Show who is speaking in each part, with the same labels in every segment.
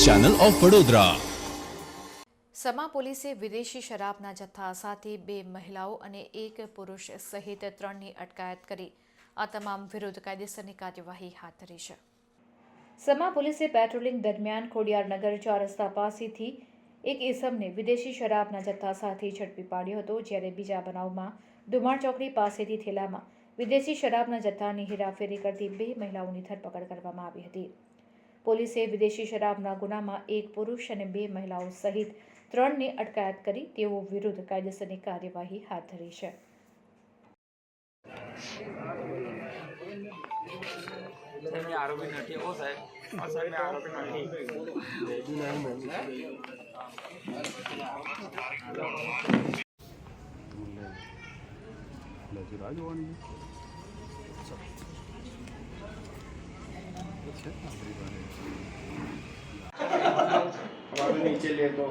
Speaker 1: Channel of Vadodara.
Speaker 2: સમા પોલીસે વિદેશી શરાબના જથ્થા સાથે 2 મહિલાઓ અને 1 પુરુષ સહિત 3ની અટકાયત કરી આ તમામ વિરુદ્ધ કાયદેસરની કાર્યવાહી હાથ ધરી છે। સમા પોલીસે પેટ્રોલિંગ દરમિયાન ખોડિયારનગર 4 રસ્તા પાસેથી એક ઇસમને વિદેશી શરાબના જથ્થા સાથે ઝડપી પાડ્યો હતો, જ્યારે બીજા બનાવમાં ધુમાડ ચોકડી પાસેથી થેલામાં વિદેશી શરાબના જથ્થાની હેરાફેરી કરતી 2 મહિલાઓની ધરપકડ કરવામાં આવી હતી। પોલીસે વિદેશી શરાબના ગુનામાં 1 પુરુષ અને 2 મહિલાઓ સહિત 3ની અટકાયત કરી તેઓ વિરુદ્ધ કાયદેસરની કાર્યવાહી હાથ ધરી છે।
Speaker 3: आरोपी नटी वो साहब और साहब में आरोपी नटी नीचे ले तो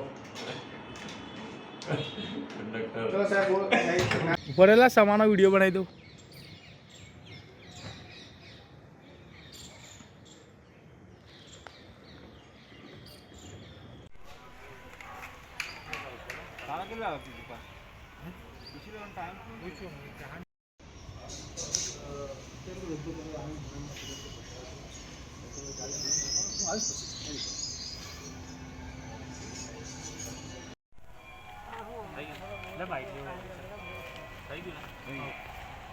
Speaker 4: ભરેલા સામાનો વિડીયો બનાવી દઉં। भाई